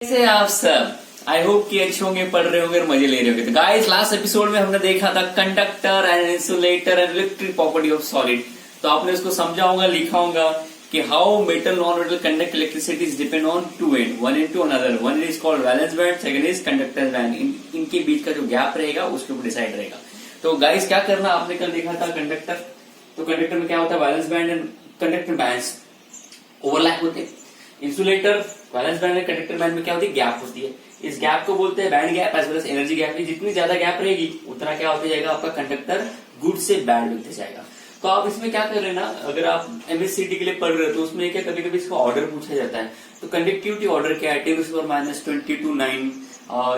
कैसे आप सब। आई होप कि अच्छे होंगे, पढ़ रहे होंगे और मजे ले रहे होंगे। तो गाइस लास्ट एपिसोड में हमने देखा था conductor and insulator and electric property of solid. तो आपने इसको समझा होगा, लिखा होगा कि how metal non metal conduct electricity depend on two and one into another. One is called valence band, second is conductor band. इनके बीच का जो गैप रहेगा उसके ऊपर डिसाइड रहेगा। तो गाइस क्या करना, आपने कल देखा था कंडक्टर। तो कंडक्टर में क्या होता है, valence band and conductor bands overlap होते हैं। Insulator valence band and conductor band में क्या होती है, गैप होती है। इस गैप को बोलते हैं band gap as well as energy gap. जितनी ज्यादा गैप रहेगी उतना क्या होता जाएगा, आपका कंडक्टर गुड से बैड होते जाएगा। तो आप इसमें क्या कर लेना, अगर आप एमएससीटी के लिए पढ़ रहे हो तो उसमें क्या कभी कभी इसका ऑर्डर पूछा जाता है। तो कंडक्टिविटी ऑर्डर क्या है, 10⁻20 to 9।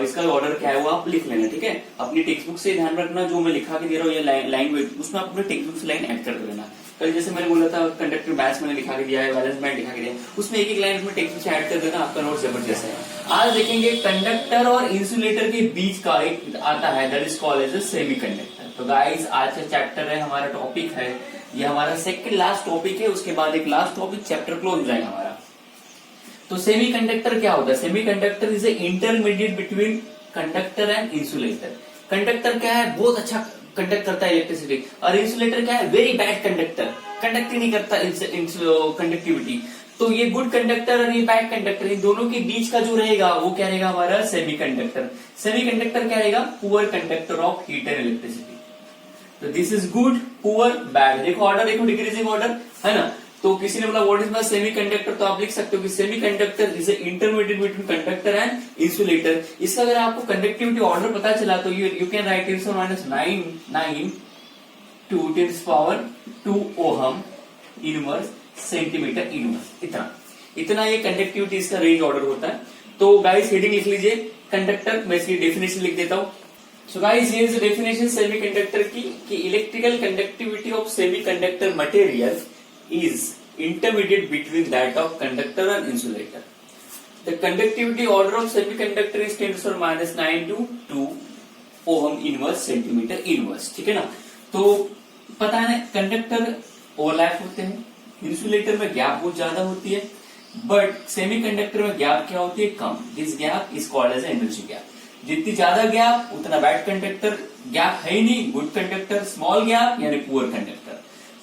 इसका ऑर्डर क्या है वो आप लिख लेना, ठीक है। अपनी टेक्स्ट बुक से ध्यान रखना, जो मैं लिखा के दे रहा हूँ ये लाइन में, उसमें आप अपने टेक्स्ट बुक से लाइन ऐड कर देना। कल जैसे मैंने बोला था कंडक्टर बैस मैंने लिखा के दिया है, वैलेंस बैंड लिखा के दिया है, उसमें एक एक लाइन उसमें टेक्स्ट बुक से ऐड कर देना, आपका नोट जबरदस्त है। आज देखेंगे कंडक्टर और इंसुलेटर के बीच का एक आता है, that is called as a semiconductor. तो गाइस आज का चैप्टर है, हमारा टॉपिक है, ये हमारा सेकंड लास्ट टॉपिक है। उसके बाद एक लास्ट टॉपिक, चैप्टर क्लोज हो जाएगा हमारा। तो सेमीकंडक्टर क्या होता है, semiconductor is A intermediate between conductor and insulator. Conductor क्या है, बहुत अच्छा कंडक्ट करता है इलेक्ट्रिसिटी, और इंसुलेटर क्या है, वेरी बैड कंडक्टर, कंडक्ट ही नहीं करता कंडक्टिविटी। तो ये गुड कंडक्टर और ये बैड कंडक्टर, इन दोनों के बीच का जो रहेगा वो क्या रहेगा, हमारा सेमीकंडक्टर। सेमीकंडक्टर क्या रहेगा, poor conductor of heat and electricity. तो this is good, poor, bad. देखो ऑर्डर, देखो डिक्रीजिंग ऑर्डर है ना। तो किसी ने बोला व्हाट इज माय सेमीकंडक्टर, तो आप लिख सकते हो कि semiconductor is intermediate between conductor and insulator. इसका अगर आपको कंडक्टिविटी ऑर्डर पता चला तो you can write 10⁻9 to 10⁻2 ohm inverse centimetre inverse. इतना ये कंडक्टिविटी इसका रेंज ऑर्डर होता है। तो गाइस हेडिंग लिख लीजिए कंडक्टर, मैं इसकी डेफिनेशन लिख देता हूं। So guys, here is the definition semiconductor की कि electrical conductivity of semiconductor material is intermediate between that of conductor and insulator. The conductivity order of semiconductor is 10⁻9 to 2 ohm inverse centimeter inverse, ठीक है ना। तो पता है conductor overlap होते हैं, इंसुलेटर में गैप बहुत ज्यादा होती है, बट सेमीकंडक्टर में गैप क्या होती है, कम। This gap is called edge energy gap. जितनी ज्यादा गैप उतना बैड कंडक्टर, गैप है ही नहीं, गुड कंडक्टर। स्मॉल गैप यानी पुअर कंडक्टर।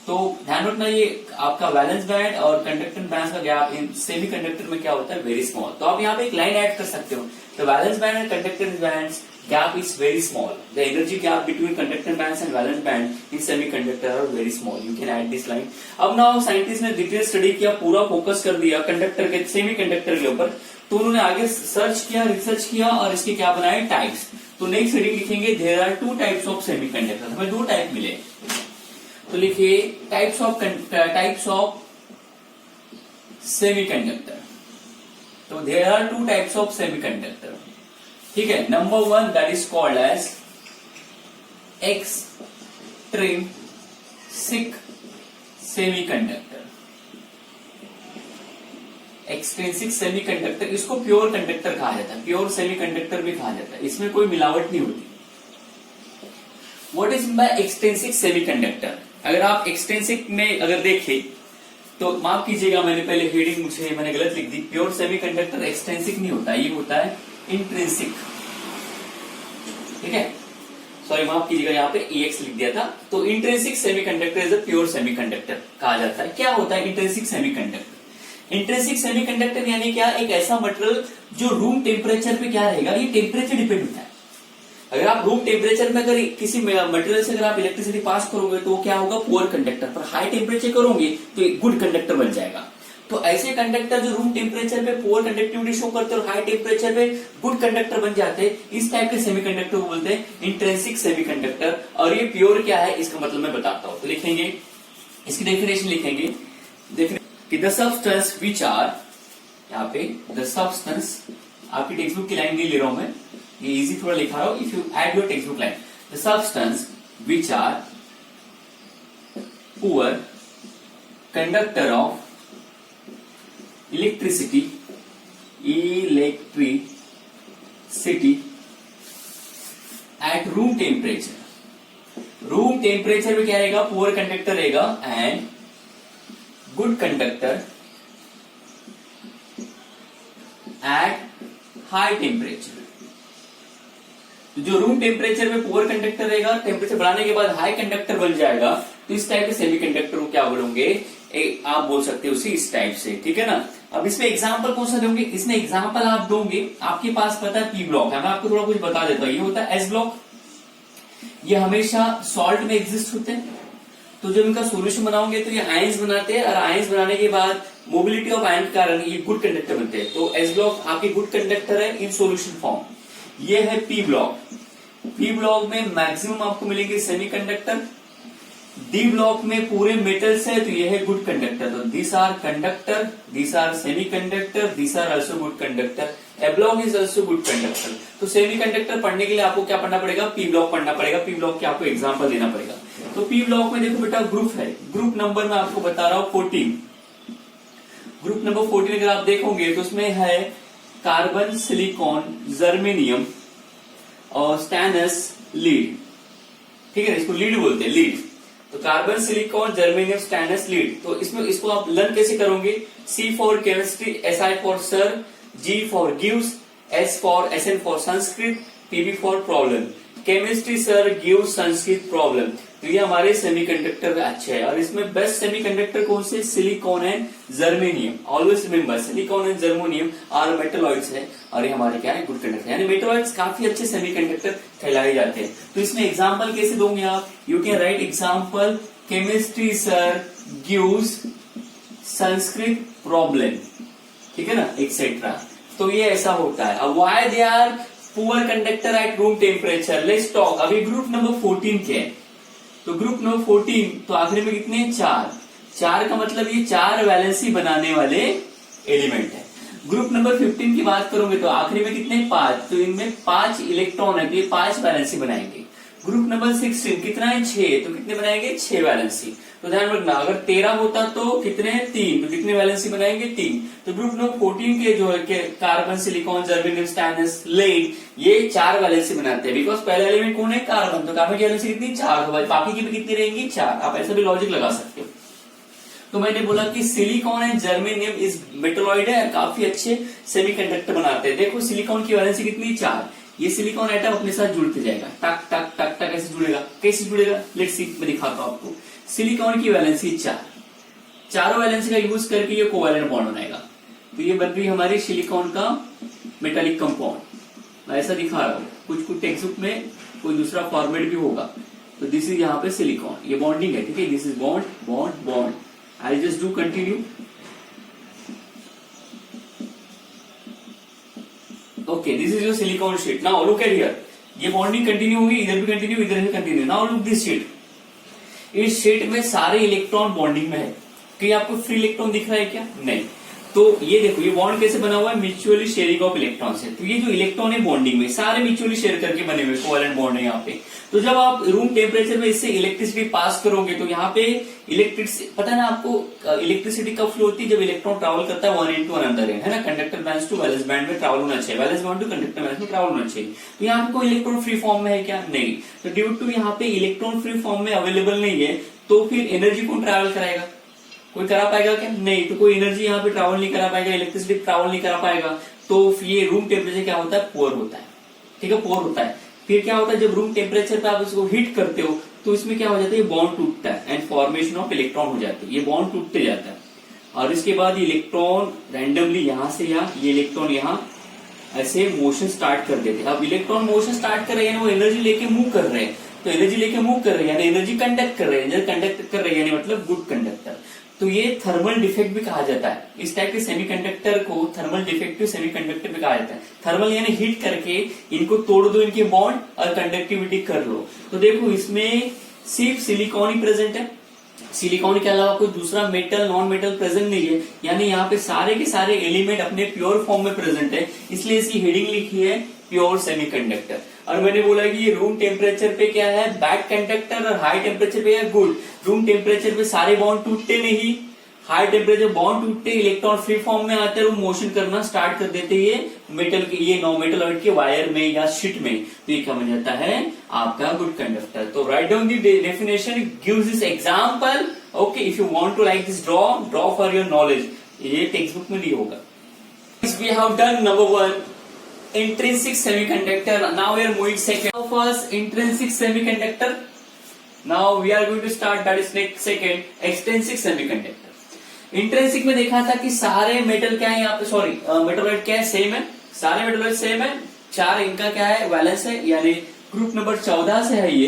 तो ध्यान रखना, ये आपका वैलेंस बैंड और कंडक्टर बैंड का गैप इन सेमी कंडक्टर में क्या होता है, वेरी स्मॉल। तो आप यहाँ पे एक लाइन ऐड कर सकते हो, the valence band and conductor band gap is very small, the energy gap between conductor band and valence band in semiconductor are very small, you can add this line. अब ना scientist ने detail study किया, पूरा focus कर दिया conductor के, semi conductor के ऊपर। तो उन्होंने आगे सर्च किया, रिसर्च किया और इसके क्या बनाए, टाइप्स। तो नेक्स्ट हेडिंग लिखेंगे there are 2 types of semiconductor. हमें 2 टाइप मिले, तो लिखिए टाइप्स ऑफ सेमीकंडक्टर। तो there are 2 types of semiconductor, ठीक है। Number 1 that is called as extrinsic semiconductor. Extrinsic semiconductor, इसको प्योर कंडक्टर कहा जाता है, प्योर सेमीकंडक्टर भी कहा जाता है, इसमें कोई मिलावट नहीं होती। What is by extrinsic semiconductor, अगर आप एक्सट्रिंसिक में अगर देखें तो माफ कीजिएगा, मैंने पहले हेडिंग मैंने गलत लिख दी। प्योर सेमीकंडक्टर एक्सट्रिंसिक नहीं होता, ये होता है इंट्रिंसिक, ठीक है। सॉरी माफ कीजिएगा, यहाँ पे EX लिख दिया था। तो intrinsic semiconductor is a pure semiconductor कहा जाता है। क्या होता है इंट्रिंसिक सेमीकंडक्टर, इंट्रिंसिक सेमीकंडक्टर यानी क्या, एक ऐसा मटेरियल जो रूम टेम्परेचर पे क्या रहेगा, ये टेम्परेचर डिपेंड होता है। अगर आप रूम टेम्परेचर में अगर किसी मटेरियल से अगर आप इलेक्ट्रिसिटी पास करोगे तो वो क्या होगा, पुअर कंडक्टर। पर हाई टेम्परेचर करोगे तो एक गुड कंडक्टर बन जाएगा। तो ऐसे कंडक्टर जो रूम टेम्परेचर पे पुअर कंडक्टिविटी शो करते हैं और हाई टेम्परेचर पे गुड कंडक्टर बन जाते हैं, इस टाइप के सेमीकंडक्टर को बोलते हैं इंट्रिंसिक सेमीकंडक्टर। और ये प्योर क्या है, इसका मतलब मैं बताता हूं। तो लिखेंगे, इसकी डेफिनेशन लिखेंगे कि द सब्सटेंस विच आर, यहाँ पे द सब्सटेंस, आपकी टेक्स्ट बुक की लाइन नहीं ले रहा हूं मैं, ये इजी थोड़ा लिखा रहा हूं, if you add your textbook line, the substance which are poor conductor of electricity at room temperature में क्या रहेगा, पुअर कंडक्टर रहेगा, and good conductor at high temperature. तो जो रूम टेम्परेचर में पुअर कंडक्टर रहेगा, टेम्परेचर बढ़ाने के बाद हाई कंडक्टर बन जाएगा, तो इस टाइप के सेमीकंडक्टर को क्या बोलोगे, आप बोल सकते हो उसी इस टाइप से, ठीक है ना। अब इसमें एग्जांपल कौन सा दोगे, इसमें एग्जांपल आप दोगे, आपके पास पता है पी ब्लॉक है, मैं आपको थोड़ा कुछ बता देता हूँ। ये होता है एस ब्लॉक, ये हमेशा सॉल्ट में एग्जिस्ट होते हैं। तो जब इनका सोल्यूशन बनाओगे तो ये आयंस बनाते हैं, और आयंस बनाने के बाद मोबिलिटी ऑफ आयन के कारण ये गुड कंडक्टर बनते हैं। तो एस ब्लॉक आपके गुड कंडक्टर है इन सोल्यूशन फॉर्म। ये है पी ब्लॉक। पी ब्लॉक में मैक्सिमम आपको मिलेंगे सेमीकंडक्टर। डी ब्लॉक में पूरे मेटल्स है, तो ये है गुड कंडक्टर। तो this are conductor, this are semiconductor, this are also good conductor. A block is also good conductor. तो सेमीकंडक्टर पढ़ने के लिए आपको क्या पढ़ना पड़ेगा, पी ब्लॉक पढ़ना पड़ेगा। पी ब्लॉक के आपको एग्जांपल देना पड़ेगा। तो पी ब्लॉक में देखो बेटा ग्रुप है, ग्रुप नंबर मैं आपको बता रहा हूं 14। ग्रुप नंबर 14 अगर आप देखोगे तो उसमें है कार्बन, सिलिकॉन, जर्मेनियम और स्टैनस, लीड। ठीक है, इसको लीड बोलते हैं, लीड। तो carbon, silicon, germanium, stannous, lead. तो इसमें इसको आप लर्न कैसे करोगे, C for chemistry, S I for sir, G for gives, S for S N for Sanskrit, PB for problem. Chemistry sir, gives, Sanskrit, problem. तो ये हमारे सेमीकंडक्टर में अच्छे है। और इसमें बेस्ट सेमीकंडक्टर कौन से, silicon and germanium. Always remember silicon and germanium are metalloids है, और ये हमारे क्या है, गुड कंडक्टर। यानी मेटलॉइड्स काफी अच्छे सेमीकंडक्टर कहलाए जाते हैं। तो इसमें एग्जांपल कैसे दोगे आप, you can write example, chemistry sir gives Sanskrit problem, ठीक है ना, एक्सेट्रा। तो ये ऐसा होता है। अब why they are poor conductor at room temperature, let's talk. अभी ग्रुप नंबर 14 के है, तो ग्रुप नंबर 14, तो आखिर में कितने, 4 का मतलब ये 4 वैलेंसी बनाने वाले एलिमेंट है। ग्रुप नंबर 15 की बात करोगे तो आखिरी में कितने, 5, तो इनमें 5 इलेक्ट्रॉन है, तो ये 5 वैलेंसी बनाएंगे। ग्रुप नंबर 16 कितना है, 6, तो कितने बनाएंगे, 6 वैलेंसी। तो ध्यान रखना, अगर 13 होता तो कितने हैं, 3, तो कितने वैलेंसी बनाएंगे, 3। तो ग्रुप नंबर 14 के जो है carbon, silicon, germanium, stannous, lead, ये 4 वैलेंसी बनाते हैं। बिकॉज पहला एलिमेंट कौन है, कार्बन, तो कार्बन की वैलेंसी कितनी, 4, तो बाकी की भी कितनी रहेंगी, 4। आप ऐसा भी लॉजिक लगा सकते हो। तो मैंने बोला कि silicon and germanium is metalloid है, काफी अच्छे सेमीकंडक्टर बनाते हैं। देखो सिलिकॉन की वैलेंसी कितनी, 4। ये सिलिकॉन एटम अपने साथ जुड़ते जाएगा, टक टक टक टक ऐसे जुड़ेगा। कैसे जुड़ेगा, लेट्स सी, मैं दिखाता हूं आपको। सिलिकॉन की वैलेंसी 4, चारों वैलेंसी का यूज करके ये कोवैलेंट बॉन्ड बनाएगा। तो ये बन गई हमारी सिलिकॉन का मेटालिक कंपाउंड। मैं ऐसा दिखा रहा हूं, कुछ टेक्स्ट बुक में कोई दूसरा फॉर्मेट भी होगा। तो दिस इज यहाँ पे सिलिकॉन, ये बॉन्डिंग है, ठीक है, this is bond bond bond. I just do continue. Okay, this is your silicon sheet. Now look at here, ये बॉन्डिंग कंटिन्यू होगी, इधर भी कंटिन्यू, इधर भी continue. Now look this sheet, इस शीट में सारे इलेक्ट्रॉन बॉन्डिंग में है। कि आपको फ्री इलेक्ट्रॉन दिख रहा है क्या, नहीं। तो ये देखो, ये बॉन्ड कैसे बना हुआ है, म्यूचुअली शेयरिंग ऑफ इलेक्ट्रॉन से। तो ये जो इलेक्ट्रॉन है बॉन्डिंग में, सारे म्यूचुअली शेयर करके बने हुए कोवैलेंट बॉन्ड है यहाँ पे। तो जब आप रूम टेम्परेचर में इससे इलेक्ट्रिसिटी पास करोगे तो यहाँ पे इलेक्ट्रिसिटी, पता है ना आपको इलेक्ट्रिसिटी कब फ्लो होती है, जब इलेक्ट्रॉन ट्रैवल करता है वन इनटू अनदर है ना। Conductor band to valence band में ट्रैवल होना चाहिए, valence band to conductor band में ट्रैवल होना चाहिए। तो यहाँ पे कोई इलेक्ट्रॉन फ्री फॉर्म में है क्या, नहीं। तो ड्यू टू यहाँ पे इलेक्ट्रॉन फ्री फॉर्म में अवेलेबल नहीं है, तो फिर एनर्जी कौन ट्रैवल कराएगा, कोई करा पाएगा क्या, नहीं। तो कोई एनर्जी यहाँ पे ट्रैवल नहीं करा पाएगा, इलेक्ट्रिसिटी ट्रैवल नहीं करा पाएगा। तो ये रूम टेम्परेचर क्या होता है, पुअर होता है, ठीक है, पुअर होता है। फिर क्या होता है, जब रूम टेम्परेचर पे आप इसको हीट करते हो तो इसमें क्या हो जाता है, बॉन्ड टूटता है एंड फॉर्मेशन ऑफ इलेक्ट्रॉन हो जाती है। ये बॉन्ड टूटते जाता है, और इसके बाद इलेक्ट्रॉन रैंडमली यहाँ से यहाँ, ये इलेक्ट्रॉन यहाँ ऐसे मोशन स्टार्ट कर देते हैं। अब इलेक्ट्रॉन मोशन स्टार्ट कर रहे हैं, वो एनर्जी लेके मूव कर रहे हैं। तो एनर्जी लेके मूव कर रहे हैं यानी एनर्जी कंडक्ट कर रहे हैं, एनर्जी कंडक्ट कर रहे हैं यानी मतलब गुड कंडक्टर। तो ये थर्मल डिफेक्ट भी कहा जाता है। इस टाइप के सेमीकंडक्टर को थर्मल डिफेक्टिव सेमीकंडक्टर भी कहा जाता है। थर्मल यानी हीट करके इनको तोड़ दो, इनके बॉन्ड, और कंडक्टिविटी कर लो। तो देखो इसमें सिर्फ सिलिकॉन ही प्रेजेंट है, सिलिकॉन के अलावा कोई दूसरा मेटल नॉन मेटल प्रेजेंट नहीं है। यानी यहाँ पे सारे के सारे एलिमेंट अपने प्योर फॉर्म में प्रेजेंट है, इसलिए इसकी हेडिंग लिखी है प्योर सेमीकंडक्टर। और मैंने बोला कि ये रूम टेम्परेचर पे क्या है, बैड कंडक्टर, और हाई टेम्परेचर पे है गुड। रूम टेम्परेचर पे सारे बॉन्ड टूटते नहीं, हाई टेम्परेचर बॉन्ड टूटते, इलेक्ट्रॉन फ्री फॉर्म में आते हैं, वो मोशन करना स्टार्ट कर देते हैं ये मेटल के, ये नॉन मेटलॉइड के वायर में या शीट में। तो ये क्या बन जाता है आपका गुड कंडक्टर। तो right down the definition, gives this example. Okay, if you want to like this draw for your knowledge. ये टेक्स्ट बुक में नहीं होगा। We have done number 1 intrinsic semiconductor. Now we are moving second. First, intrinsic semiconductor. Now we are going to start that is next second extrinsic semiconductor. Intrinsic में देखा था कि सारे metal क्या है यहाँ पे, सॉरी मेटलॉइड क्या है, सेम है, सारे मेटलॉइड सेम है, चार इनका क्या है वैलेंस है, यानी ग्रुप नंबर 14 से है ये,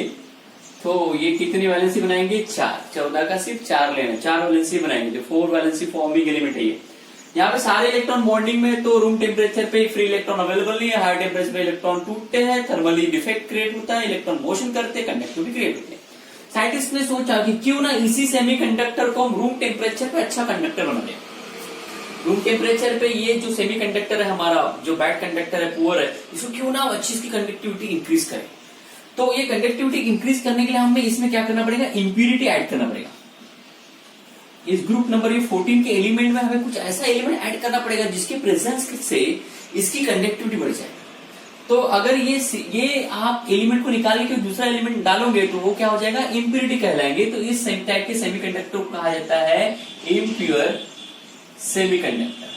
तो ये कितनी वैलेंसी बनाएंगे, 4, 14 का सिर्फ 4 लेना, 4 वैलेंसी बनाएंगे, तो 4 वैलेंसी फॉर्मिंग एलिमेंट है ये। यहाँ पे सारे इलेक्ट्रॉन बॉन्डिंग में, तो रूम टेम्परेचर पे फ्री इलेक्ट्रॉन अवेलेबल नहीं है, हाई टेम्परेचर पे इलेक्ट्रॉन टूटते हैं, थर्मली डिफेक्ट क्रिएट होता है, इलेक्ट्रॉन मोशन करते हैं, कंडक्टिविटी क्रिएट होती है। साइंटिस्ट ने सोचा कि क्यों ना इसी सेमीकंडक्टर को हम रूम टेम्परेचर पे अच्छा कंडक्टर बना दें। रूम टेम्परेचर पे ये जो सेमीकंडक्टर है हमारा, जो बैड कंडक्टर है, पुअर है, इसको क्यों ना अच्छी इसकी कंडक्टिविटी इंक्रीज करें। तो ये कंडक्टिविटी इंक्रीज करने के लिए हमें इसमें क्या करना पड़ेगा, इंप्यूरिटी ऐड करना पड़ेगा। इस ग्रुप नंबर 14 के एलिमेंट में हमें कुछ ऐसा एलिमेंट ऐड करना पड़ेगा जिसके प्रेजेंस से इसकी कंडक्टिविटी बढ़ जाए। तो अगर ये आप एलिमेंट को निकाल के दूसरा एलिमेंट डालोगे तो वो क्या हो जाएगा, इम्प्यूरिटी कहलाएंगे। तो इस टाइप के सेमीकंडक्टर को कहा जाता है इम्प्योर सेमीकंडक्टर,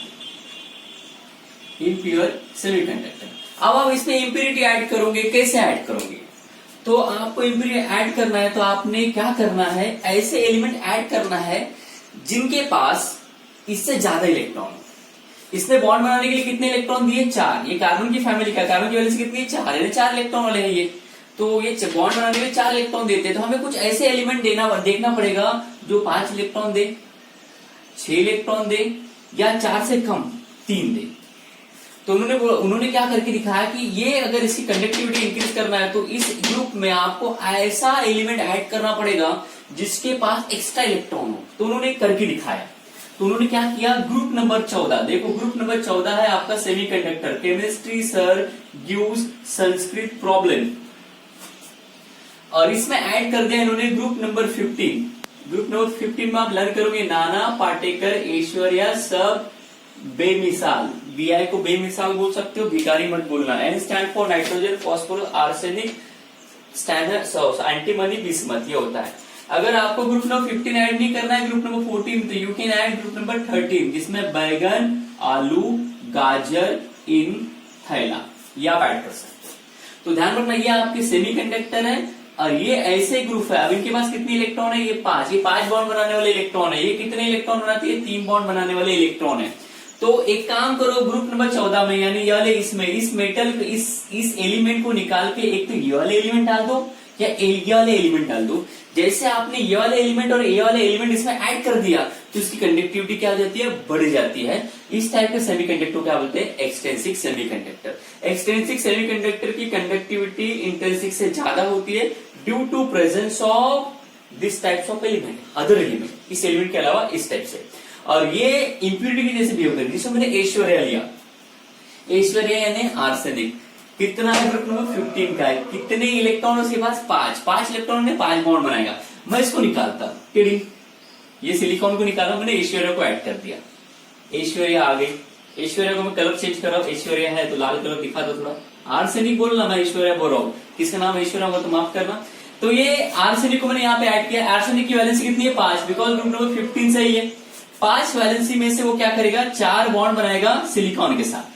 इम्प्योर सेमीकंडक्टर। अब आप इसमें इम्प्यूरिटी ऐड करोगे, कैसे ऐड करोगे, तो आपको इम्प्यूरिटी ऐड करना है तो आपने क्या करना है, ऐसे एलिमेंट ऐड करना है जिनके पास इससे ज्यादा इलेक्ट्रॉन। इसने बॉन्ड बनाने के लिए कितने इलेक्ट्रॉन दिए, 4। ये कार्बन की फैमिली का, कार्बन की वैलेंसी कितनी है, 4, यानी 4 इलेक्ट्रॉन वाले हैं ये। तो ये बॉन्ड बनाने के लिए 4 इलेक्ट्रॉन देते हैं, तो हमें कुछ ऐसे एलिमेंट देखना पड़ेगा जो 5 इलेक्ट्रॉन दे, 6 इलेक्ट्रॉन दे, या 4 से कम 3 दे। तो उन्होंने क्या करके दिखाया कि ये अगर इसकी कंडक्टिविटी इंक्रीज करना है तो इस ग्रुप में आपको ऐसा एलिमेंट ऐड करना पड़ेगा जिसके पास एक्स्ट्रा इलेक्ट्रॉन हो। तो उन्होंने करके दिखाया। तो उन्होंने क्या किया, ग्रुप नंबर 14, देखो ग्रुप नंबर 14 है आपका semiconductor. Chemistry sir gives Sanskrit problem, और इसमें ऐड कर दिया इन्होंने ग्रुप नंबर 15। ग्रुप नंबर 15 में आप लर्न करोगे नाना पाटेकर, ऐश्वर्या, सब बेमिसाल। बीआई को बेमिसाल बोल सकते हो, भिखारी मत बोलना। N stand for nitrogen, phosphorus, arsenic, standard, antimony, bismuth, ये होता है। अगर आपको ग्रुप नंबर 15 ऐड नहीं करना है, ग्रुप नंबर 14, तो you can add group number 13 जिसमें बैगन, आलू, गाजर, इन, थैला, ये आप ऐड कर सकते हो। तो ध्यान रखना ये आपके सेमीकंडक्टर है और ये ऐसे ग्रुप है। अब इनके पास कितने इलेक्ट्रॉन है, ये 5। ये 5 बॉन्ड बनाने वाले इलेक्ट्रॉन है। ये कितने इलेक्ट्रॉन बनाती है, 3 बॉन्ड बनाने वाले इलेक्ट्रॉन है। तो एक काम करो, ग्रुप नंबर 14 में यानी ये वाले इसमें इस मेटल इस एलिमेंट को निकाल के एक तो ये वाले एलिमेंट डाल दो या ये वाले एलिमेंट डाल दो। जैसे आपने ये वाले एलिमेंट और ये वाले एलिमेंट इसमें ऐड कर दिया तो इसकी कंडक्टिविटी क्या हो जाती है, बढ़ जाती है। इस टाइप के सेमीकंडक्टर क्या बोलते हैं, एक्सट्रिंसिक सेमीकंडक्टर। एक्सट्रिंसिक सेमीकंडक्टर की कंडक्टिविटी इंट्रिंसिक से ज्यादा होती है due to presence of this types of element, other element, इस एलिमेंट के अलावा इस टाइप से। और ये इंप्यूरिटी की जैसे बिहेव करेगी। जिसमें मैंने ऐश्वर्या लिया, ऐश्वर्या यानी आर्सेनिक, कितना है ग्रुप नंबर 15 का है, कितने इलेक्ट्रॉन उसके पास, 5 इलेक्ट्रॉन ने 5 बॉन्ड बनाएगा। मैं इसको निकालता, ये सिलिकॉन को निकाला, मैंने ऐश्वर्या को ऐड कर दिया, ऐश्वर्या आ गई। ऐश्वर्या को मैं कलर चेंज कर रहा हूँ, ऐश्वर्या है तो लाल कलर दिखा दो थोड़ा। आर्सेनिक बोलना, मैं ऐश्वर्या बोल रहा हूँ, किसका नाम ऐश्वर्या होगा तो माफ करना। तो ये आर्सेनिक को मैंने यहाँ पे ऐड किया। आर्सेनिक की वैलेंसी कितनी है, 5, बिकॉज ग्रुप नंबर 15 से ही है। 5 वैलेंसी में से वो क्या करेगा, 4 बॉन्ड बनाएगा सिलिकॉन के साथ।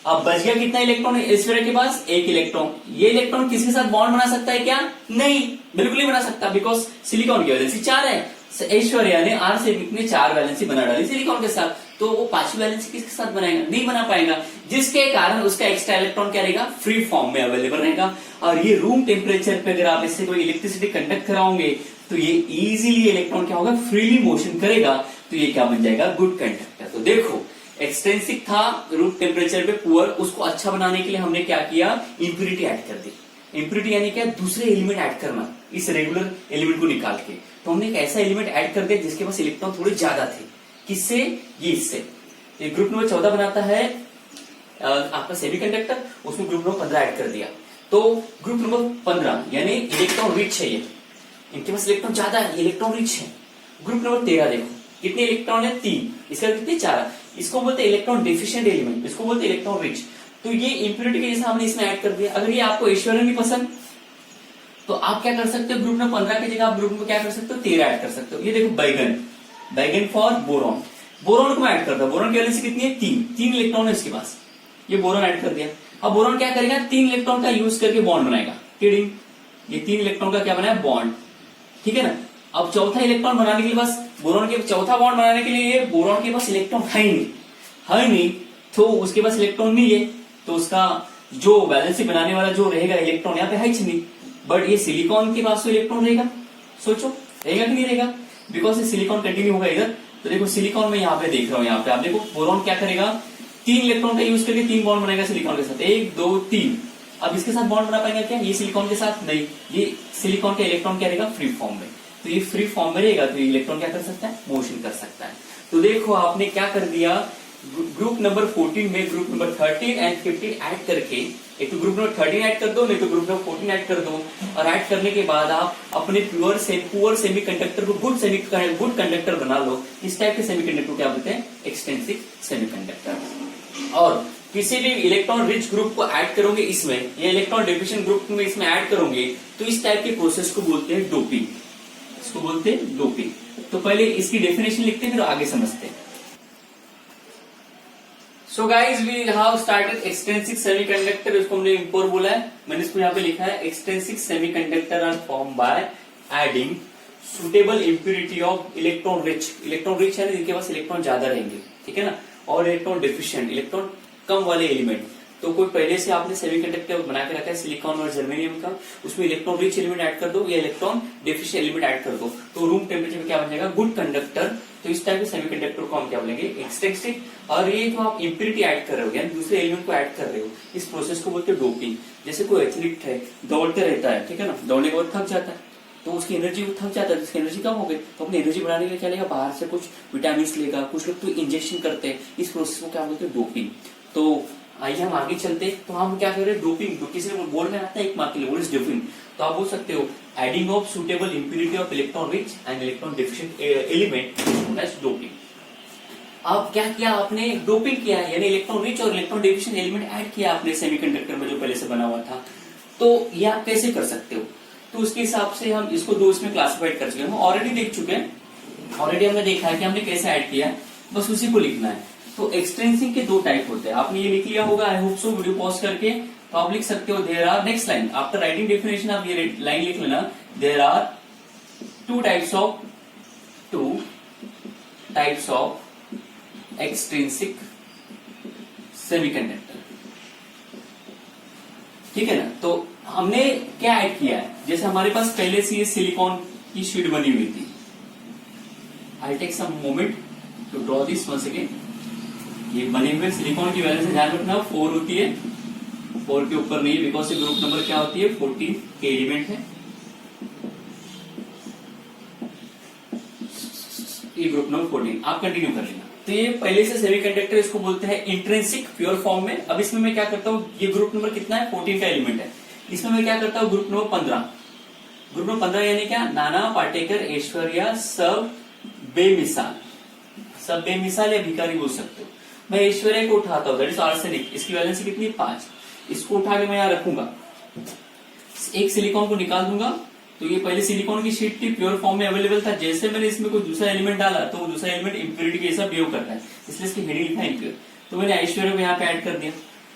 अब बच गया कितना इलेक्ट्रॉन है ऐश्वर्या के पास, 1 इलेक्ट्रॉन। ये इलेक्ट्रॉन किसके साथ बॉन्ड बना सकता है क्या, नहीं, बिल्कुल नहीं बना सकता, बिकॉज सिलिकॉन की वैलेंसी 4 है। ऐश्वर्या ने आर्सेनिक ने 4 वैलेंसी बना डाली सिलिकॉन के साथ, तो वो 5वीं वैलेंसी किसके साथ बनाएगा, नहीं बना पाएगा, जिसके कारण उसका एक्स्ट्रा इलेक्ट्रॉन क्या रहेगा, फ्री फॉर्म में अवेलेबल रहेगा। और ये रूम टेम्परेचर पे अगर आप इससे कोई इलेक्ट्रिसिटी कंडक्ट कराओगे तो ये इजीली इलेक्ट्रॉन क्या होगा, फ्रीली मोशन करेगा, तो ये क्या बन जाएगा, गुड कंडक्टर। तो देखो एक्सटेंसिक था, रूम टेम्परेचर पे पुअर, उसको अच्छा बनाने के लिए हमने क्या किया, इंप्यूरिटी ऐड कर दी। इंप्यूरिटी यानी क्या, दूसरे एलिमेंट ऐड करना इस रेगुलर एलिमेंट को निकाल के। तो हमने एक ऐसा एलिमेंट ऐड कर दिया जिसके पास इलेक्ट्रॉन थोड़े ज्यादा थे, किससे, ये इससे। ये ग्रुप नंबर 14 बनाता है आपका सेमीकंडक्टर, उसमें ग्रुप नंबर 15 ऐड कर दिया। तो ग्रुप नंबर 15 यानी इलेक्ट्रॉन रिच है, ये इनके पास इलेक्ट्रॉन ज्यादा है, इलेक्ट्रॉन रिच है। ग्रुप नंबर 13 देखो कितने इलेक्ट्रॉन है, 3, इसका कितने, 4। इसको बोलते इलेक्ट्रॉन डेफिशिएंट एलिमेंट, इसको बोलते इलेक्ट्रॉन रिच। तो ये इंप्यूरिटी के जैसा हमने इसमें ऐड कर दिया। अगर ये आपको ऐश्वर्या नहीं पसंद तो आप क्या कर सकते हो, ग्रुप नंबर 15 की जगह आप ग्रुप में क्या कर सकते हो, 13 ऐड कर सकते हो। ये देखो बैगन, बैगन फॉर बोरॉन, बोरॉन को मैं ऐड करता हूं। बोरॉन की वैलेंसी कितनी है, 3 इलेक्ट्रॉन है इसके पास। ये बोरॉन ऐड कर दिया। अब बोरॉन क्या करेगा, 3 इलेक्ट्रॉन का यूज करके बॉन्ड बनाएगा। टिडिंग, ये 3 इलेक्ट्रॉन का क्या बनाया, बॉन्ड, ठीक है ना। अब चौथा इलेक्ट्रॉन बनाने के लिए बस बोरॉन के चौथा बॉन्ड बनाने के लिए बोरॉन के पास इलेक्ट्रॉन है नहीं, तो उसके पास इलेक्ट्रॉन नहीं है, तो उसका जो वैलेंसी बनाने वाला जो रहेगा इलेक्ट्रॉन यहाँ पे है ही नहीं। बट ये सिलिकॉन के पास तो इलेक्ट्रॉन रहेगा, सोचो रहेगा कि नहीं रहेगा, बिकॉज ये सिलिकॉन कंटिन्यू होगा इधर। तो देखो सिलिकॉन में यहाँ पे देख रहा हूँ, यहाँ पे आप देखो बोरॉन क्या करेगा, 3 इलेक्ट्रॉन का यूज करके 3 बॉन्ड बनाएगा सिलिकॉन के साथ, 1 2 3। अब इसके साथ बॉन्ड बना पाएंगे क्या, ये सिलिकॉन के साथ नहीं, ये सिलिकॉन का इलेक्ट्रॉन क्या रहेगा, फ्री फॉर्म में। तो ये फ्री फॉर्म में रहेगा, तो इलेक्ट्रॉन क्या कर सकता है, मोशन कर सकता है। तो देखो आपने क्या कर दिया, ग्रुप नंबर 14 में ग्रुप नंबर 13 एंड 15 ऐड करके, एक तो ग्रुप नंबर 13 ऐड कर दो, नहीं तो ग्रुप नंबर 14 ऐड कर दो, और ऐड करने के बाद आप अपने पुअर सेमीकंडक्टर को गुड कंडक्टर बना लो। इस टाइप के सेमीकंडक्टर क्या बोलते हैं, एक्सटेंसिव सेमीकंडक्टर। और किसी भी इलेक्ट्रॉन रिच ग्रुप को ऐड करोगे इसमें, या इलेक्ट्रॉन डिफिशिएंट ग्रुप में इसमें ऐड करोगे, तो इस टाइप के प्रोसेस को बोलते हैं डोपिंग, इसको बोलते हैं डोपिंग। तो पहले इसकी डेफिनेशन लिखते हैं, फिर आगे समझते हैं। So guys, we have started extrinsic semiconductor, इसको हमने इम्पोर बोला है, मैंने इसको यहाँ पे लिखा है extrinsic semiconductor are formed by adding suitable impurity of electron rich यानी जिनके पास इलेक्ट्रॉन ज्यादा रहेंगे, ठीक है ना, और इलेक्ट्रॉन डिफिशिएंट, इलेक्ट्रॉन कम वाले एलिमेंट। तो कोई पहले से आपने सेमीकंडक्टर बना के रखा है सिलिकॉन और जर्मेनियम का, उसमें इलेक्ट्रॉन रिच एलिमेंट ऐड कर दो या इलेक्ट्रॉन डिफिशिएंट एलिमेंट ऐड कर दो, तो रूम टेम्परेचर में क्या बन जाएगा, गुड कंडक्टर। तो इस टाइप के सेमीकंडक्टर को हम क्या बोलेंगे, एक्सट्रिंसिक। और ये जो आप इम्प्योरिटी ऐड कर रहे हो, यानी दूसरे एलिमेंट को ऐड कर रहे हो, इस प्रोसेस को बोलते हैं डोपिंग। जैसे कोई एथलीट है, दौड़ते रहता है, ठीक है ना, दौड़ने के बाद थक जाता है, तो उसकी एनर्जी थक जाता है, उसकी एनर्जी कम हो गई, तो अपनी एनर्जी बढ़ाने के लिए क्या लेगा, बाहर से कुछ विटामिन लेगा, कुछ लोग तो इंजेक्शन करते हैं, इस प्रोसेस को क्या बोलते हैं, डोपिंग। तो आइए हम आगे चलते हैं। तो हम क्या कर रहे हैं, डोपिंग। तो किसी ने बोर्ड में आता है 1 मार्क के लिए, व्हाट इज डोपिंग, तो आप बोल सकते हो adding of suitable impurity of electron rich and electron deficient element as doping. अब क्या किया आपने, डोपिंग किया है, यानी इलेक्ट्रॉन रिच और इलेक्ट्रॉन डिफिशिएंट एलिमेंट ऐड किया आपने सेमीकंडक्टर में जो पहले से बना हुआ था। तो ये आप कैसे कर सकते हो, तो उसके हिसाब से हम इसको 2 इसमें क्लासिफाइड कर चुके हैं, हम ऑलरेडी देख चुके हैं, ऑलरेडी हमने देखा है कि हमने कैसे ऐड किया है, बस उसी को लिखना है। तो एक्सट्रिंसिक के 2 टाइप होते हैं, आपने ये लिख लिया होगा, I hope so, video pause करके। तो आप लिख सकते हो, there are, next line after writing definition आप ये लाइन लिख लेना, there are 2 types of extrinsic semiconductor, ठीक है ना। तो हमने क्या ऐड किया है, जैसे हमारे पास पहले से ये सिलिकॉन की शीट बनी हुई थी, I take some moment to draw this once again. ये बने हुए सिलिकॉन की वैल्यू से ध्यान रखना 4 होती है, 4 के ऊपर नहीं, बिकॉज ये ग्रुप नंबर क्या होती है, 14 के एलिमेंट है, ये ग्रुप नंबर 14। आप कंटिन्यू कर लेना। तो ये पहले से सेमीकंडक्टर, इसको बोलते हैं इंट्रिंसिक प्योर फॉर्म में। अब इसमें मैं क्या करता हूँ, ये ग्रुप नंबर कितना है, 14 का एलिमेंट है, इसमें मैं क्या करता हूँ, ग्रुप नंबर 15। ग्रुप नंबर 15 यानी क्या, नाना पाटेकर ऐश्वर्या सब बेमिसाल या भिखारी बोल सकते हो। मैं ऐश्वर्या को उठाता हूँ, दैट इज आर्सेनिक, इसकी वैलेंसी कितनी, 5। इसको उठा के मैं यहाँ रखूंगा, एक सिलिकॉन को निकाल दूंगा। तो ये पहले सिलिकॉन की शीट थी, प्योर फॉर्म में अवेलेबल था, जैसे मैंने इसमें कोई दूसरा एलिमेंट डाला तो वो दूसरा एलिमेंट इम्प्योरिटी के जैसा बिहेव करता है, इसलिए इसकी हेडिंग लिखा है इम्प्योर। तो मैंने ऐश्वर्या को यहाँ पे ऐड कर दिया।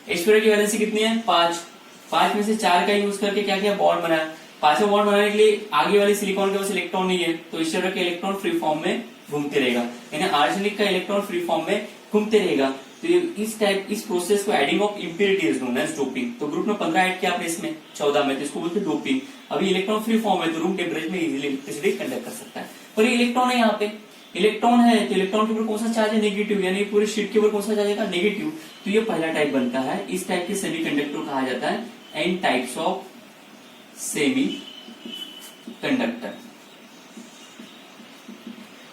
ऐश्वर्या की वैलेंसी कितनी है, 5 में से 4 का यूज करके क्या किया, बॉन्ड बनाया। 5वां बॉन्ड बनाने के लिए आगे वाले सिलिकॉन के पास इलेक्ट्रॉन नहीं है, तो ऐश्वर्या का इलेक्ट्रॉन फ्री फॉर्म में घूमते रहेगा, यानी आर्सेनिक का इलेक्ट्रॉन फ्री फॉर्म में घूमते रहेगा। तो इस प्रोसेस को adding of impurity is known as doping. तो ग्रुप में 15 ऐड किया आपने इसमें 14 में, तो इसको बोलते हैं डोपिंग। अभी इलेक्ट्रॉन फ्री फॉर्म है, तो रूम टेम्परेचर में इजीली इलेक्ट्रिसिटी कंडक्ट कर सकता है। पर ये इलेक्ट्रॉन है, यहाँ पे इलेक्ट्रॉन है, तो इलेक्ट्रॉन के ऊपर कौन सा चार्ज है, नेगेटिव, यानी पूरे शीट के ऊपर कौन सा चार्ज है, नेगेटिव। तो ये पहला टाइप बनता है, इस टाइप के सेमीकंडक्टर कहा जाता है N types of semiconductor,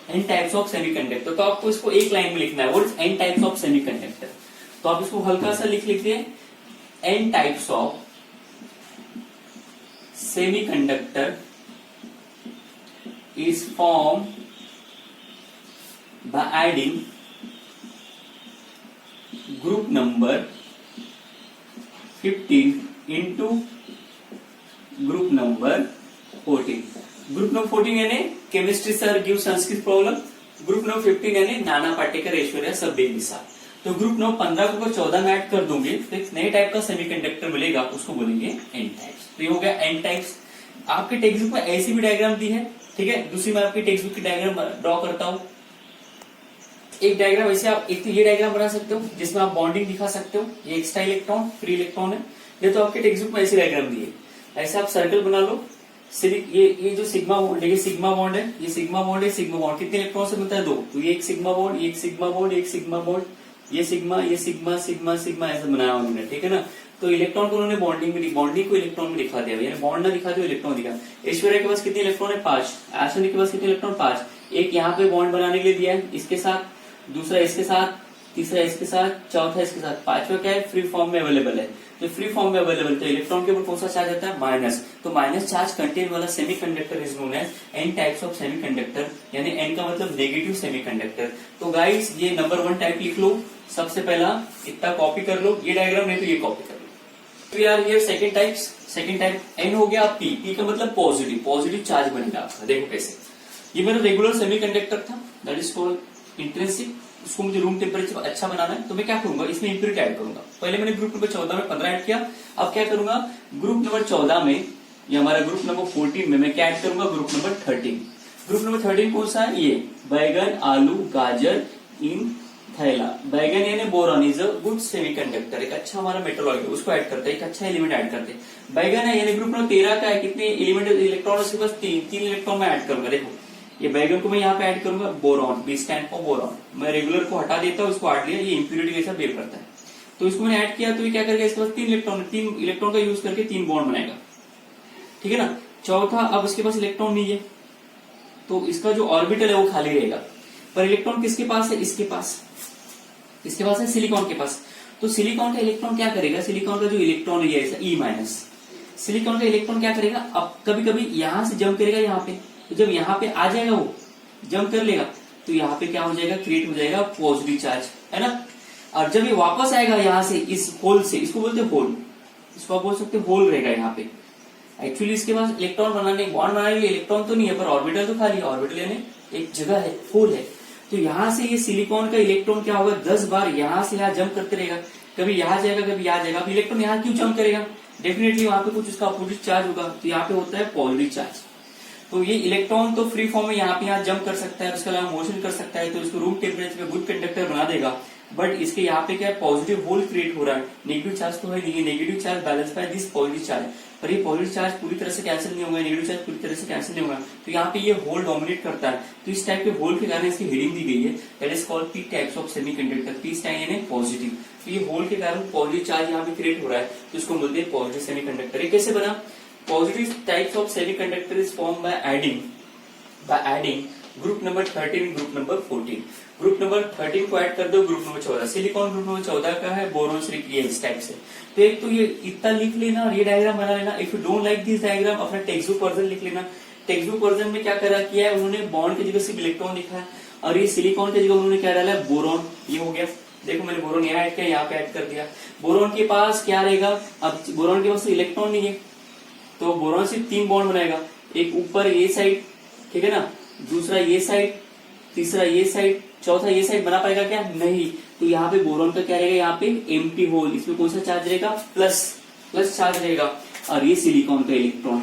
N types of semiconductor. तो आपको इसको एक लाइन में लिखना है, what is N types of semiconductor. तो आप इसको हल्का सा लिख लीजिए, N types of semiconductor is form by adding group number 15 into group number 14. Group number 14 यानी chemistry sir give Sanskrit problem, group number 15 यानी नाना पाटेकर ऐश्वर्या सब बेमिसाल। तो ग्रुप नंबर 15 को अगर 14 में ऐड कर दोगे तो एक नए टाइप का सेमीकंडक्टर मिलेगा, उसको बोलेंगे एन टाइप्स। तो ये हो गया एन टाइप्स। आपके टेक्स्ट बुक में ऐसी भी डायग्राम दी है, ठीक है। दूसरी मैं आपकी टेक्स्ट बुक की डायग्राम ड्रॉ करता हूं। एक डायग्राम ऐसे आप एक तो ये डायग्राम बना सकते हो जिसमें आप बॉन्डिंग दिखा सकते हो, ये एक्स्ट्रा इलेक्ट्रॉन फ्री इलेक्ट्रॉन है। ये तो आपके टेक्स्ट बुक में ऐसी डायग्राम दी है। ऐसे आप सर्कल बना लो। ये जो सिग्मा बॉन्ड है, ये सिग्मा बॉन्ड है, ये सिग्मा बॉन्ड है, सिग्मा बॉन्ड कितने इलेक्ट्रॉन से बनता है? 2। तो ये एक सिग्मा बॉन्ड, ये एक सिग्मा बॉन्ड, एक सिग्मा बॉन्ड, ये सिग्मा, ये सिग्मा, सिग्मा सिग्मा ऐसा बनाया उन्होंने, ठीक है ना। तो इलेक्ट्रॉन को उन्होंने बॉन्डिंग को इलेक्ट्रॉन में दिखा दिया, यानी बॉन्ड ना दिखा दिया इलेक्ट्रॉन दिखा। ऐश्वर्या के पास कितने इलेक्ट्रॉन है? 5। ऐश्वर्या के पास कितने इलेक्ट्रॉन? 5। एक यहाँ पे बॉन्ड बनाने के लिए दिया है इसके साथ, दूसरा इसके साथ, तीसरा इसके साथ, चौथा इसके साथ, पांचवा क्या है? फ्री फॉर्म में अवेलेबल है। तो फ्री फॉर्म में अवेलेबल तो इलेक्ट्रॉन के ऊपर कौन सा चार्ज आता है? माइनस। तो माइनस चार्ज कंटेन वाला semiconductor is known as N types of semiconductor, यानी एन का मतलब नेगेटिव सेमीकंडक्टर। तो गाइस ये नंबर 1 टाइप लिख लो। सबसे पहला इतना कॉपी कर लो, ये डायग्राम नहीं तो ये कॉपी कर लो। We are here second type N हो गया पी। पी का मतलब पॉजिटिव चार्ज बनेगा आपका। देखो कैसे, ये मेरा रेगुलर सेमीकंडक्टर था, दैट इज कॉल्ड इंट्रिंसिक। उसको मुझे रूम टेम्परेचर अच्छा बनाना है, तो मैं क्या करूंगा? इसमें इंप्योरिटी ऐड करूंगा। पहले मैंने ग्रुप नंबर 14 में 15 ऐड किया। अब क्या करूंगा? ग्रुप नंबर 14 में या हमारा ग्रुप नंबर 14 में मैं क्या ऐड करूंगा? Group number 13। ग्रुप नंबर 13 कौन सा है? ये बैगन, आलू, गाजर इन थैला। बैगन यानी boron is a good semiconductor, एक अच्छा हमारा मेटल ऑयल है, उसको ऐड करते हैं, एक अच्छा एलिमेंट ऐड करते हैं। बैगन है यानी ग्रुप नंबर 13 का है, कितने एलिमेंट इलेक्ट्रॉन उसके पास? 3 इलेक्ट्रॉन में ऐड करूंगा। देखो ये बैगन को मैं यहाँ पे ऐड करूंगा, boron, B stand for boron. मैं रेगुलर को हटा देता हूँ, इसको ऐड लिया, ये इंप्योरिटी के साथ बिहेव करता है। तो इसको मैंने ऐड किया, तो ये क्या करेगा? इसके पास 3 इलेक्ट्रॉन का यूज करके 3 बॉन्ड बनाएगा, ठीक है ना। चौथा, अब इसके पास इलेक्ट्रॉन नहीं है तो इसका जो ऑर्बिटल है वो खाली रहेगा। पर इलेक्ट्रॉन किसके पास है? इसके पास है सिलिकॉन के पास। तो सिलिकॉन का इलेक्ट्रॉन क्या करेगा? सिलिकॉन का जो इलेक्ट्रॉन है ऐसा ई माइनस, सिलिकॉन का इलेक्ट्रॉन क्या करेगा? अब कभी कभी यहां से जंप करेगा यहाँ पे, तो जब यहाँ पे आ जाएगा वो जंप कर लेगा तो यहाँ पे क्या हो जाएगा? क्रिएट हो जाएगा पॉजिटिव चार्ज, है ना। और जब ये वापस आएगा यहाँ से इस होल से, इसको बोलते हैं होल, इसको आप बोल सकते हैं होल रहेगा यहाँ पे। एक्चुअली इसके पास इलेक्ट्रॉन बनाने, बॉन्ड बनाने के लिए इलेक्ट्रॉन तो नहीं है, पर ऑर्बिटल तो खाली है। ऑर्बिटल यानी एक जगह है, होल है। तो यहाँ से ये सिलिकॉन का इलेक्ट्रॉन क्या होगा? 10 बार यहाँ से यहाँ जंप करते रहेगा, कभी यहाँ जाएगा, कभी यहाँ जाएगा। अब इलेक्ट्रॉन यहाँ क्यों जंप करेगा? डेफिनेटली वहां पे कुछ उसका अपोजिट चार्ज होगा, तो यहाँ पे होता है पॉजिटिव चार्ज। तो ये इलेक्ट्रॉन तो फ्री फॉर्म में यहाँ पे यहाँ जंप कर सकता है, उसके अलावा मोशन कर सकता है, तो इसको रूम टेम्परेचर पे गुड कंडक्टर बना देगा। बट इसके यहाँ पे क्या है? पॉजिटिव होल क्रिएट हो रहा है, नेगेटिव चार्ज तो है नहीं। Negative charge balance by this positive charge, पर ये पॉजिटिव चार्ज पूरी तरह से कैंसिल नहीं होगा, नेगेटिव चार्ज पूरी तरह से कैंसिल नहीं होगा। तो यहाँ पे ये होल डोमिनेट करता है, तो इस टाइप के होल के कारण इसकी हेडिंग दी गई है, that is called P types of semiconductor. P stand यानी पॉजिटिव। तो ये होल के कारण पॉजिटिव चार्ज यहाँ पे क्रिएट हो रहा है, तो इसको बोलते हैं पॉजिटिव सेमीकंडक्टर। ये कैसे बना? Positive types of semiconductor is form by adding group number 13, group number 14। Group number 13 को ऐड कर दो group number 14। Silicon group number 14 का है, बोरोन सिलिक, ये इस टाइप से। तो एक तो ये इतना लिख लेना और ये डायग्राम बना लेना। If you don't like this diagram, अपना टेक्स्ट बुक वर्जन लिख लेना। टेक्स्ट बुक वर्जन में क्या करा किया है उन्होंने? बॉन्ड की जगह सिर्फ इलेक्ट्रॉन लिखा है, और ये सिलिकॉन की जगह उन्होंने क्या डाला है? बोरोन। ये हो गया, देखो मैंने बोरोन यहाँ ऐड किया, यहाँ पे ऐड कर दिया। बोरोन के पास क्या रहेगा? अब बोरोन के पास इलेक्ट्रॉन नहीं है, तो बोरोन सिर्फ 3 बॉन्ड बनाएगा, एक ऊपर ये साइड, ठीक है ना, दूसरा ये साइड, तीसरा ये साइड, चौथा ये साइड बना पाएगा क्या? नहीं। तो यहाँ पे बोरोन का क्या रहेगा? यहाँ पे एम्प्टी होल, इसमें कौन सा चार्ज रहेगा? प्लस चार्ज रहेगा। और ये सिलिकॉन का इलेक्ट्रॉन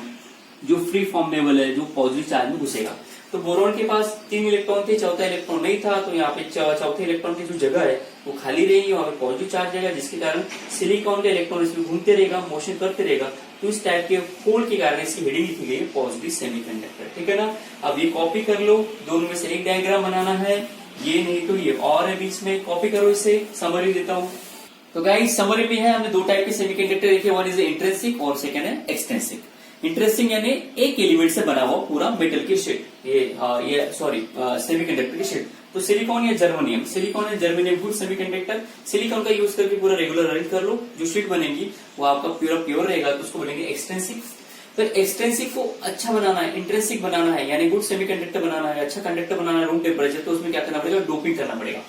जो फ्री फॉर्म में है, जो पॉजिटिव चार्ज में घुसेगा। तो बोरोन के पास 3 इलेक्ट्रॉन थे, चौथा इलेक्ट्रॉन नहीं था, तो यहाँ पे चौथे इलेक्ट्रॉन की जो जगह है वो खाली रहेगी, वहां पे पॉजिटिव चार्ज रहेगा, जिसके कारण सिलिकॉन का इलेक्ट्रॉन इसमें घूमते रहेगा, मोशन करते रहेगा। तो इस टाइप के होल के कारण इसकी हेडिंग लिखी गई है पॉजिटिव सेमीकंडक्टर, ठीक है ना। अब ये कॉपी कर लो, दोनों में से एक डायग्राम बनाना है, ये नहीं तो ये और है बीच में, कॉपी करो इसे। समरी देता हूँ। तो गाइस समरी में है, हमने 2 टाइप के सेमीकंडक्टर देखे, वन इज इंट्रिंसिक और सेकंड है एक्सट्रिंसिक। इंटरेस्टिंग यानी एक एलिमेंट से बना हुआ पूरा मेटल की शीट, ये सॉरी सेमीकंडक्टर की शीट। तो सिलिकॉन या जर्मेनियम, सिलिकॉन या जर्मेनियम गुड सेमीकंडक्टर। सिलिकॉन का यूज करके पूरा रेगुलर अरेंज कर लो, जो शीट बनेगी वो आपका प्योर रहेगा, तो उसको बोलेंगे एक्सट्रिंसिक। फिर एक्सट्रिंसिक को अच्छा बनाना है, इंट्रिंसिक बनाना है, यानी गुड सेमीकंडक्टर बनाना है, अच्छा कंडक्टर बनाना है रूम टेम्परेचर, तो उसमें क्या करना पड़ेगा? डोपिंग करना पड़ेगा।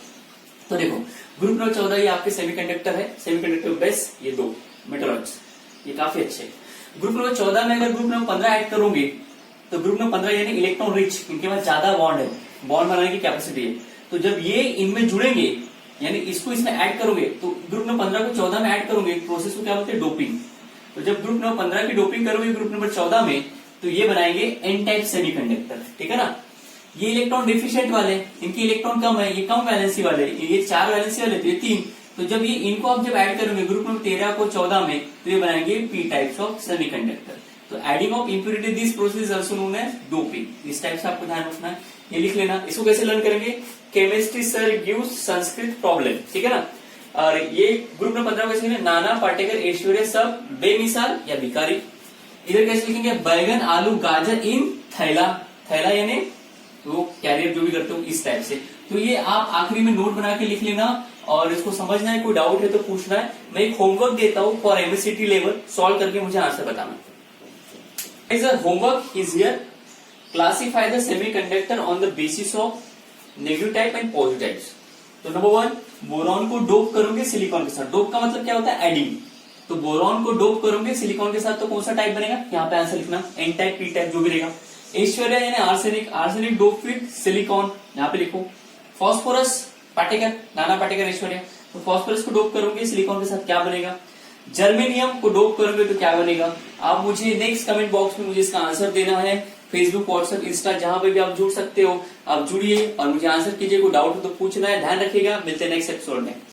तो देखो ग्रुप नंबर 14 ये आपके सेमीकंडक्टर है, सेमीकंडक्टर बेस ये 2 मेटलॉइड्स, ये काफी अच्छे। ग्रुप नंबर 14 में अगर ग्रुप नंबर 15 ऐड करोगे तो ग्रुप नंबर 15 यानी इलेक्ट्रॉन रिच, इनके पास ज्यादा बॉन्ड है, बॉन्ड बनाने की कैपेसिटी है। तो जब ये इनमें जुड़ेंगे यानी इसको इसमें ऐड करोगे तो ग्रुप नंबर 15 को 14 में ऐड करोगे, प्रोसेस को क्या बोलते हैं, डोपिंग। तो जब ग्रुप नंबर 15 की डोपिंग करोगे ग्रुप नंबर 14 में, तो ये बनाएंगे एन टाइप सेमीकंडक्टर, ठीक है ना। ये इलेक्ट्रॉन डिफिशिएंट वाले, इनकी इलेक्ट्रॉन कम है, ये कम वैलेंसी वाले, ये 4 वैलेंसी वाले, तो ये 3। तो जब ये इनको आप जब ऐड करोगे ग्रुप नंबर 13 को 14 में, तो ये बनाएंगे पी टाइप्स ऑफ सेमीकंडक्टर। तो adding of impurity this process is also known as doping. इस टाइप से आपको ध्यान रखना है, ये लिख लेना। इसको कैसे लर्न करेंगे, chemistry sir gives Sanskrit problem, ठीक है ना। और ये ग्रुप नंबर 15 कैसे लिखेंगे, नाना पाटेकर ऐश्वर्य सब बेमिसाल या भिखारी। इधर कैसे लिखेंगे, बैगन आलू गाजर इन थैला, थैला यानी वो कैरियर जो भी करते हो, इस टाइप से। तो ये आप आखिरी में नोट बना के लिख लेना, और इसको समझना है, कोई डाउट है तो पूछना है। मैं एक होमवर्क देता हूँ फॉर एमएससीटी लेवल, सॉल्व करके मुझे आंसर बताना। Homework is here, classify the semiconductor on the basis of negative type and positive types. तो नंबर 1, बोरॉन को डोप करोगे सिलिकॉन के साथ। डोप का मतलब क्या होता है, एडिंग। तो बोरॉन को डोप करोगे सिलिकॉन के साथ तो कौन सा टाइप बनेगा, यहाँ पे आंसर लिखना, एन टाइप, पी टाइप, जो भी रहेगा। ऐश्वर्या यानी arsenic, arsenic dope with silicon, यहाँ पे लिखो। फॉस्फोरस पाटेकर, नाना पाटेकर ऐश्वर्या, तो फॉस्फोरस को डोप करोगे सिलिकॉन के साथ क्या बनेगा। जर्मेनियम को डोप करोगे तो क्या बनेगा। आप मुझे नेक्स्ट कमेंट बॉक्स में मुझे इसका आंसर देना है। फेसबुक, व्हाट्सएप, इंस्टा, जहां पे भी आप जुड़ सकते हो आप जुड़िए और मुझे आंसर कीजिए। कोई डाउट हो तो पूछना है। ध्यान रखिएगा, मिलते हैं नेक्स्ट एपिसोड में।